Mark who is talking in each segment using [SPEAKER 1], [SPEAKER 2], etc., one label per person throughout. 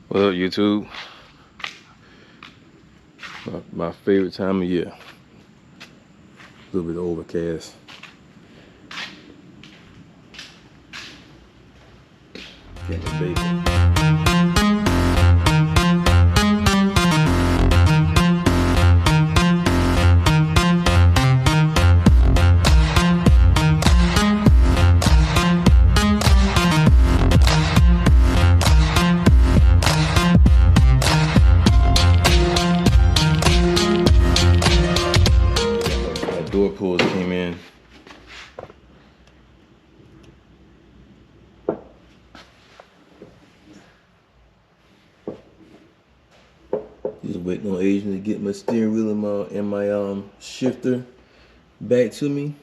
[SPEAKER 1] What up, YouTube? My favorite time of year. A little bit overcast. Get the bacon. Door pulls came in. Just waiting on Asian to get my steering wheel and my shifter back to me.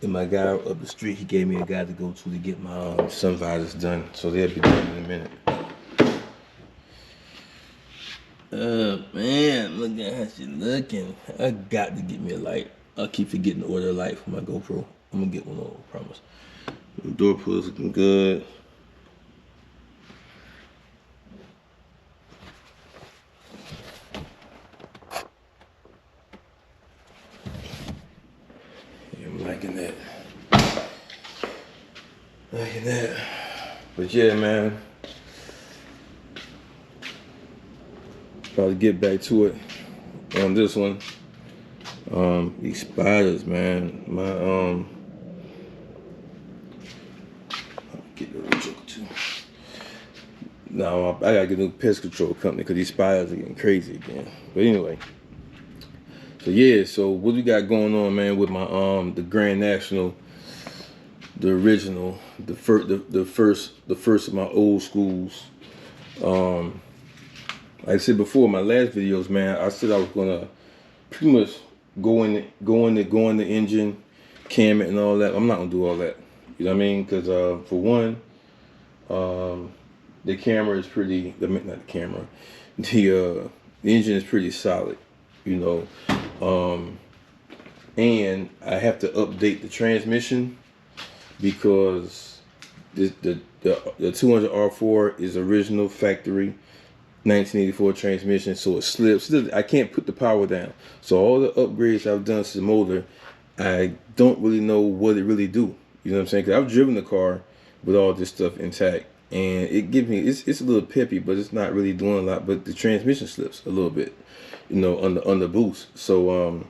[SPEAKER 1] And my guy up the street, he gave me a guy to go to get my sun visors done. So they'll be done in a minute. Man, look at how she looking. I got to get me a light. I keep forgetting to order a light for my GoPro. I'm gonna get one over, I promise. The door pull's looking good. Yeah, I'm liking that. Liking that. But yeah, man. About to get back to it on this one. These spiders, man. I'll get the joker too. Now I gotta get a new pest control company because these spiders are getting crazy again. But anyway, so yeah. So what we got going on, man? With my the Grand National, the original, the first of my old schools. Like I said before, my last videos, man, I said I was gonna pretty much go in the engine, cam it and all that. I'm not gonna do all that. You know what I mean? Because for one, the camera is pretty. Not the camera. The engine is pretty solid. You know, and I have to update the transmission because the 200R4 is original factory 1984 transmission, so it slips. I can't put the power down. So all the upgrades I've done to the motor, I don't really know what it really do. You know what I'm saying? Because I've driven the car with all this stuff intact, and it gives me it's a little peppy, but it's not really doing a lot. But the transmission slips a little bit, you know, on the boost. So I'm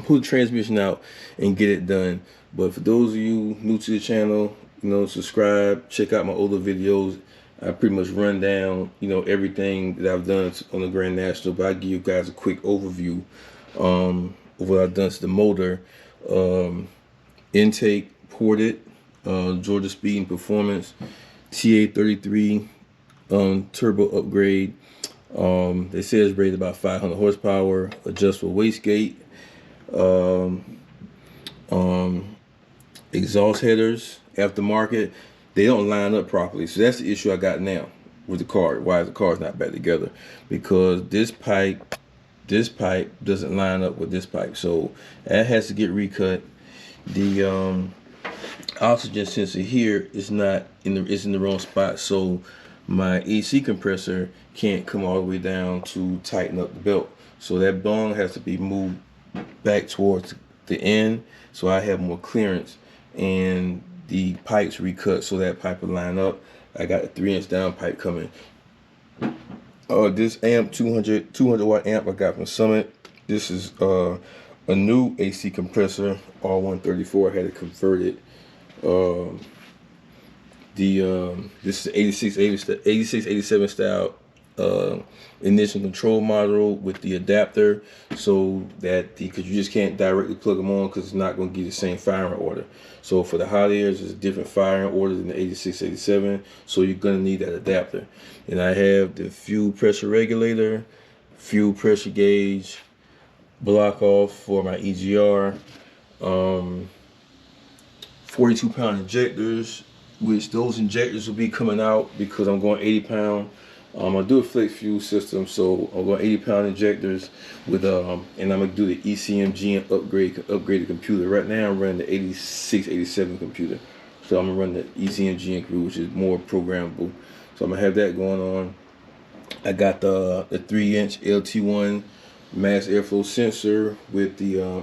[SPEAKER 1] putting the transmission out and get it done. But for those of you new to the channel, you know, subscribe, check out my older videos. I pretty much run down, you know, everything that I've done on the Grand National, but I give you guys a quick overview of what I've done to the motor. Intake ported, Georgia Speed and Performance, TA33 turbo upgrade. They say it's rated about 500 horsepower, adjustable wastegate, exhaust headers, aftermarket. They don't line up properly, so that's the issue I got now with the car. Why the car's not back together? Because this pipe doesn't line up with this pipe, so that has to get recut. The oxygen sensor here is not in the wrong spot, so my AC compressor can't come all the way down to tighten up the belt. So that bung has to be moved back towards the end, so I have more clearance, and the pipes recut so that pipe will line up. I got a 3-inch down pipe coming. This amp, 200 watt amp I got from Summit. This is a new AC compressor, R134. I had it converted. This is 86, 87 style ignition control module with the adapter, so that because you just can't directly plug them on because it's not going to give you the same firing order. So for the hot airs, it's a different firing order than the 86, 87, so you're going to need that adapter. And I have the fuel pressure regulator, fuel pressure gauge, block off for my EGR, 42-pound injectors, which those injectors will be coming out because I'm going 80-pound. I do a flex fuel system, so I'm going 80-pound injectors with and I'm gonna do the ECMG and upgrade the computer. Right now I'm running the 86, 87 computer. So I'm gonna run the ECMG and crew, which is more programmable. So I'm gonna have that going on. I got the 3-inch LT1 mass airflow sensor with the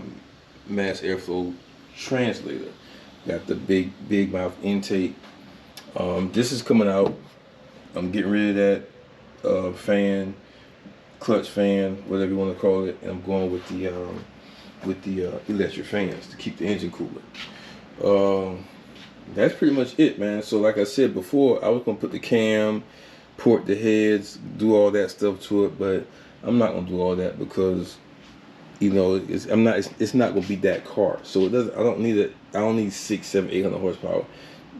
[SPEAKER 1] mass airflow translator. Got the big mouth intake. This is coming out. I'm getting rid of that fan, clutch fan, whatever you want to call it, and I'm going with the electric fans to keep the engine cooler. That's pretty much it, man. So like I said before, I was gonna put the cam, port the heads, do all that stuff to it, but I'm not gonna do all that because it's not gonna be that car. So it doesn't. I don't need it. I don't need 600, 700, 800 horsepower.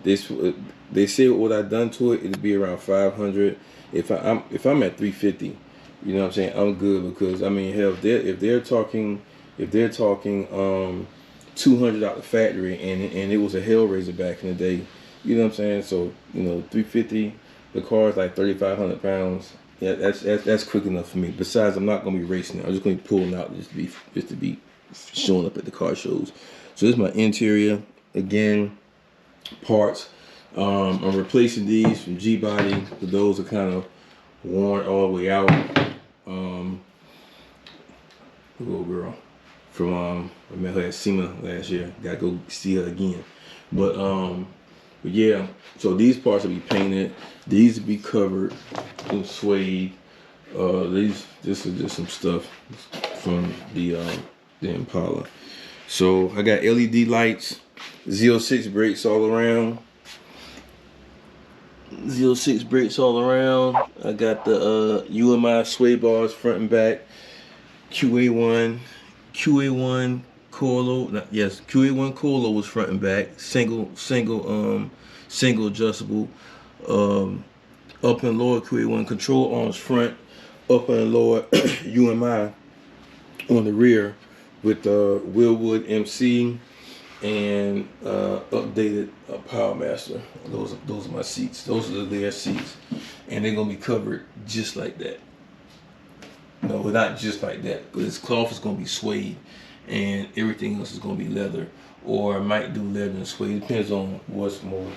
[SPEAKER 1] They say what I've done to it, it'll be around 500. If I'm at 350, you know what I'm saying, I'm good, because I mean, hell, if they're talking 200 out the factory, and it was a Hellraiser back in the day, you know what I'm saying. So 350, the car is like 3,500 pounds. Yeah, that's quick enough for me. Besides, I'm not gonna be racing it. I'm just gonna be pulling out just to be showing up at the car shows. So this is my interior. Again, parts. I'm replacing these from G-Body. Those are kind of worn all the way out. Little girl from I met her at SEMA last year. Gotta go see her again. But yeah. So these parts will be painted. These will be covered in suede. This is just some stuff from the Impala. So I got LED lights, Z06 brakes all around. Z06 brakes all around. I got the UMI sway bars front and back. QA1 coilo. Yes, QA1 coilo was front and back. Single adjustable. Upper and lower QA1 control arms front. Upper and lower UMI on the rear with Willwood MC and updated Power Master. Those are my seats. Those are their seats, and they're gonna be covered just like that. No, not just like that, but this cloth is gonna be suede, and everything else is gonna be leather, or I might do leather and suede. It depends on what's more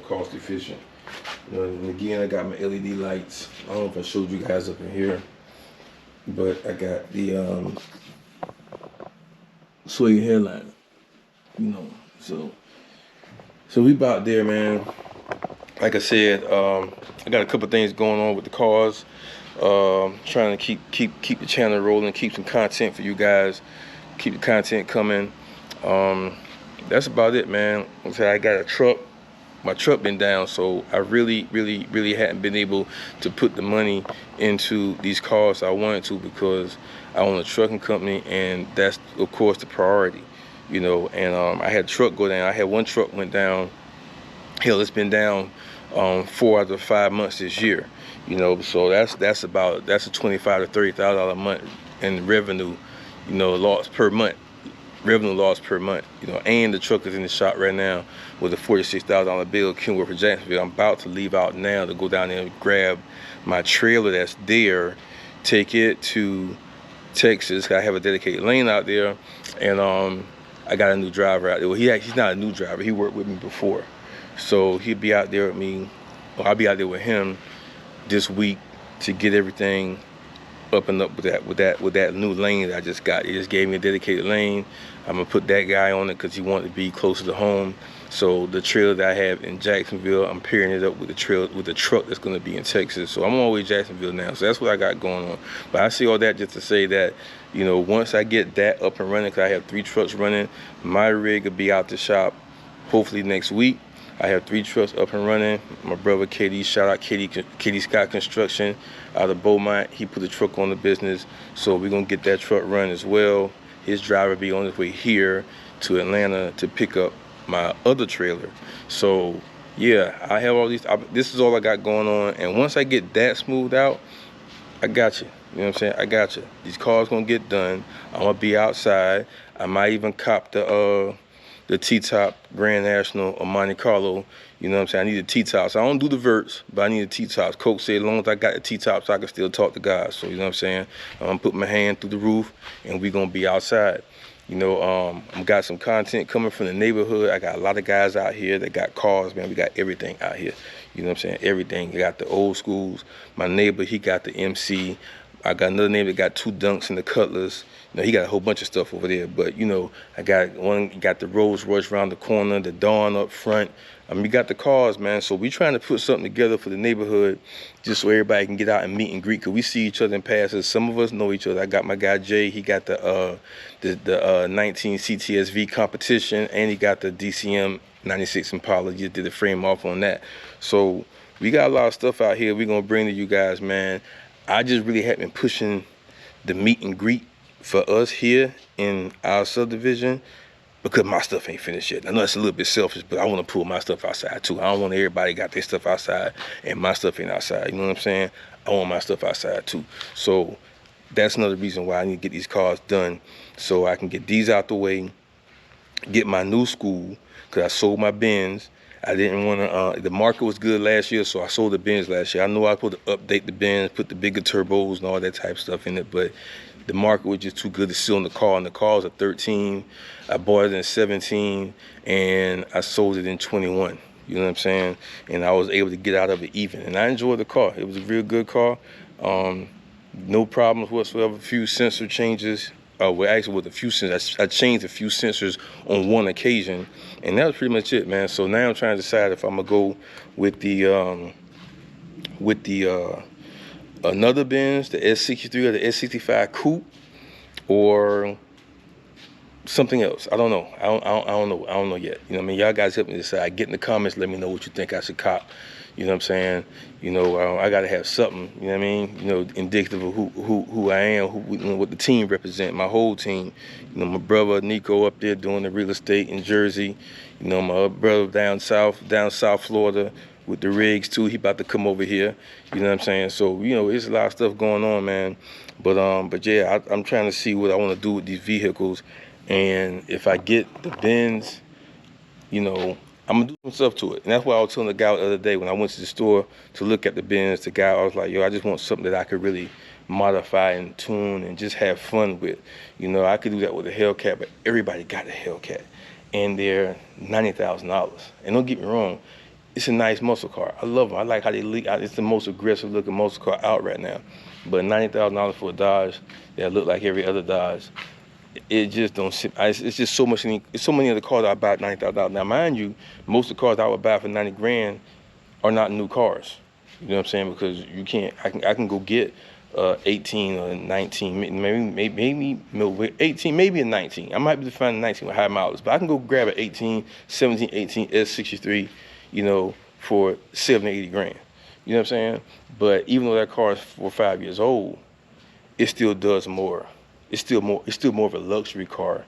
[SPEAKER 1] cost efficient. And again, I got my LED lights. I don't know if I showed you guys up in here, but I got the suede headliner. So we about there, man. Like I said, I got a couple things going on with the cars. Trying to keep the channel rolling, keep some content for you guys, keep the content coming. That's about it, man. Like I said, I got a truck. My truck been down, so I really hadn't been able to put the money into these cars I wanted to, because I own a trucking company, and that's of course the priority. And I had a truck go down. I had one truck went down. Hell, it's been down 4 out of 5 months this year. So that's a $25,000 to $30,000 a month in revenue, loss per month. Revenue loss per month, and the truck is in the shop right now with a $46,000 bill, Kenworth for Jacksonville. I'm about to leave out now to go down there and grab my trailer that's there, take it to Texas. I have a dedicated lane out there, and I got a new driver out there. Well, he's not a new driver. He worked with me before, so he'll be out there with me. Or I'll be out there with him this week to get everything up and up with that new lane that I just got. He just gave me a dedicated lane. I'm gonna put that guy on it because he wanted to be closer to home. So the trailer that I have in Jacksonville, I'm pairing it up with the truck that's gonna be in Texas. So I'm always Jacksonville now. So that's what I got going on. But I say all that just to say that, once I get that up and running, because I have 3 trucks running, my rig will be out the shop hopefully next week. I have 3 trucks up and running. My brother KD, shout out KD Scott Construction out of Beaumont. He put the truck on the business, so we're gonna get that truck run as well. His driver be on his way here to Atlanta to pick up my other trailer. So yeah, I have all these. This is all I got going on, and once I get that smoothed out, I got you. You know what I'm saying? I got you. These cars gonna get done. I'm gonna be outside. I might even cop the Ttop Grand National or Monte Carlo. You know what I'm saying? I need a Ttop. So I don't do the verts, but I need a Ttop. Coach said as long as I got the Ttop, I can still talk to guys. So you know what I'm saying? I'm gonna put my hand through the roof, and we gonna be outside. You know, I got some content coming from the neighborhood. I got a lot of guys out here that got cars, man. We got everything out here. You know what I'm saying? Everything. We got the old schools. My neighbor, he got the MC. I got another neighbor that got 2 Dunks and the Cutlers. You know, he got a whole bunch of stuff over there. But, you know, I got one, got the Rolls Royce around the corner, the Dawn up front. I mean, we got the cars, man. So we trying to put something together for the neighborhood just so everybody can get out and meet and greet. Because we see each other in passes. Some of us know each other. I got my guy Jay. He got the 19 CTSV competition, and he got the DCM 96 Impala. Just did the frame off on that. So we got a lot of stuff out here we're going to bring to you guys, man. I just really have been pushing the meet and greet for us here in our subdivision because my stuff ain't finished yet. I know it's a little bit selfish, but I want to pull my stuff outside too. I don't want everybody got their stuff outside and my stuff ain't outside. You know what I'm saying? I want my stuff outside too. So that's another reason why I need to get these cars done so I can get these out the way, get my new school, because I sold my Benz. I didn't want to, the market was good last year, so I sold the Benz last year. I know I was supposed to update the Benz, put the bigger turbos and all that type of stuff in it, but the market was just too good to sit on the car, and the car was a 13. I bought it in 17, and I sold it in 21. You know what I'm saying? And I was able to get out of it even, and I enjoyed the car. It was a real good car. No problems whatsoever. A few sensor changes. Well, actually, with a few sensors, I changed a few sensors on one occasion, and that was pretty much it, man. So now I'm trying to decide if I'm gonna go with the another Benz, the S63 or the S65 Coupe, or something else. I don't know. I don't know yet. You know what I mean? Y'all guys help me decide. Get in the comments. Let me know what you think I should cop. You know what I'm saying? You know, I gotta have something. You know what I mean? You know, indicative of who I am, you know, what the team represent. My whole team. You know, my brother Nico up there doing the real estate in Jersey. You know, my other brother down south Florida with the rigs too. He about to come over here. You know what I'm saying? So you know, it's a lot of stuff going on, man. But yeah, I'm trying to see what I want to do with these vehicles. And if I get the Benz, you know, I'm gonna do some stuff to it. And that's why I was telling the guy the other day when I went to the store to look at the Benz, the guy, I was like, yo, I just want something that I could really modify and tune and just have fun with. You know, I could do that with a Hellcat, but everybody got a Hellcat. And they're $90,000. And don't get me wrong, it's a nice muscle car. I love them. I like how they leak out. It's the most aggressive looking muscle car out right now. But $90,000 for a Dodge that look like every other Dodge, it just don't sit. It's just so much. It's so many of the cars I buy at $90,000. Now, mind you, most of the cars I would buy for 90 grand are not new cars. You know what I'm saying? Because you can't. I can go get 18 or 19, maybe 18, maybe a 19. I might be able to find a 19 with high mileage, but I can go grab an 18, 17, 18 S63, you know, for 70, 80 grand. You know what I'm saying? But even though that car is 4 or 5 years old, it still does more. It's still more of a luxury car,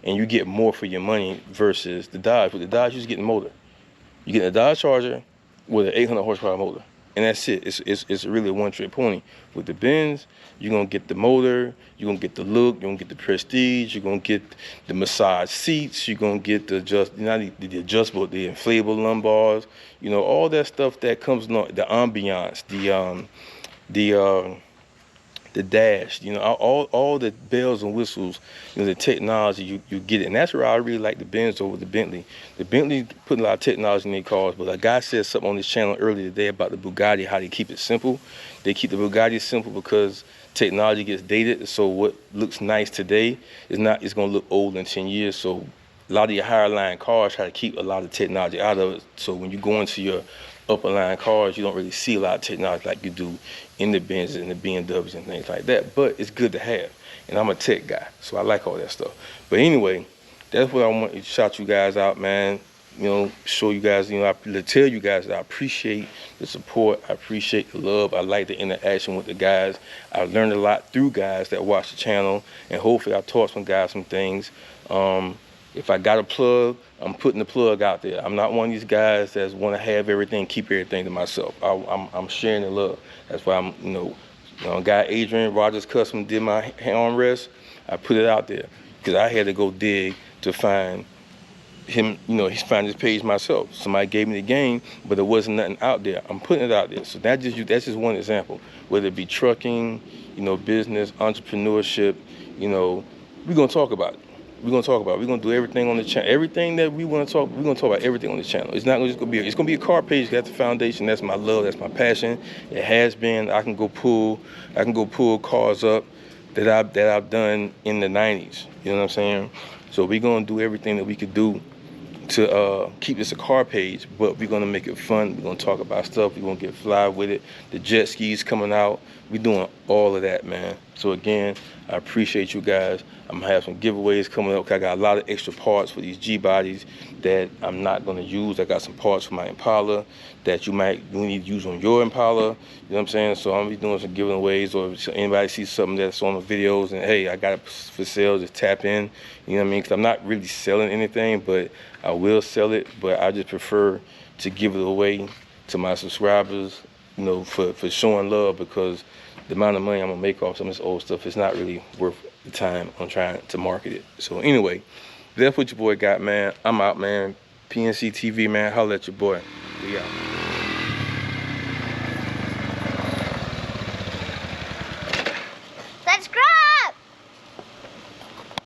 [SPEAKER 1] and you get more for your money versus the Dodge. With the Dodge, you're just getting a motor. You get a Dodge Charger with an 800 horsepower motor, and that's it. It's really a one-trick pony. With the Benz, you're gonna get the motor, you're gonna get the look, you're gonna get the prestige, you're gonna get the massage seats, you're gonna get the adjustable, the inflatable lumbars, you know, all that stuff that comes along, the ambiance, the dash, you know, all the bells and whistles, you know, the technology, you get it. And that's where I really like the Benz over the Bentley. The Bentley put a lot of technology in their cars, but a guy said something on this channel earlier today about the Bugatti, how they keep it simple. They keep the Bugatti simple because technology gets dated, so what looks nice today it's gonna look old in 10 years. So a lot of your higher line cars try to keep a lot of technology out of it. So when you go into your upper line cars, you don't really see a lot of technology like you do in the Benz and the BMWs and things like that. But it's good to have. And I'm a tech guy, so I like all that stuff. But anyway, that's what I want to shout you guys out, man. You know, show you guys, you know, tell you guys that I appreciate the support. I appreciate the love. I like the interaction with the guys. I've learned a lot through guys that watch the channel, and hopefully I taught some guys some things. If I got a plug, I'm putting the plug out there. I'm not one of these guys that want to have everything, keep everything to myself. I'm sharing the love. That's why I'm, you know, guy Adrian Rogers Custom did my armrest. I put it out there because I had to go dig to find him, you know, he's find his page myself. Somebody gave me the game, but there wasn't nothing out there. I'm putting it out there. So that's just one example. Whether it be trucking, you know, business, entrepreneurship, you know, we're gonna talk about it. we're gonna talk about. We're gonna do everything on the channel. Everything that we want to talk, we're gonna talk about everything on the channel. It's not just gonna be. It's gonna be a car page. That's the foundation. That's my love. That's my passion. It has been. I can go pull cars up that I've done in the '90s. You know what I'm saying? So we're gonna do everything that we could do to keep this a car page, but we're gonna make it fun. We're gonna talk about stuff. We're gonna get fly with it. The jet skis coming out. We're doing all of that, man. So again, I appreciate you guys. I'm gonna have some giveaways coming up. I got a lot of extra parts for these G bodies that I'm not gonna use. I got some parts for my Impala that you need to use on your Impala. You know what I'm saying? So I'm gonna be doing some giveaways, or if anybody sees something that's on the videos and hey, I got it for sale, just tap in. You know what I mean? Because I'm not really selling anything, but I will sell it. But I just prefer to give it away to my subscribers, you know, for showing love, because the amount of money I'm gonna make off some of this old stuff is not really worth the time on trying to market it. So anyway, that's what your boy got, man. I'm out, man. PNC TV, man. Holla at your boy. We out.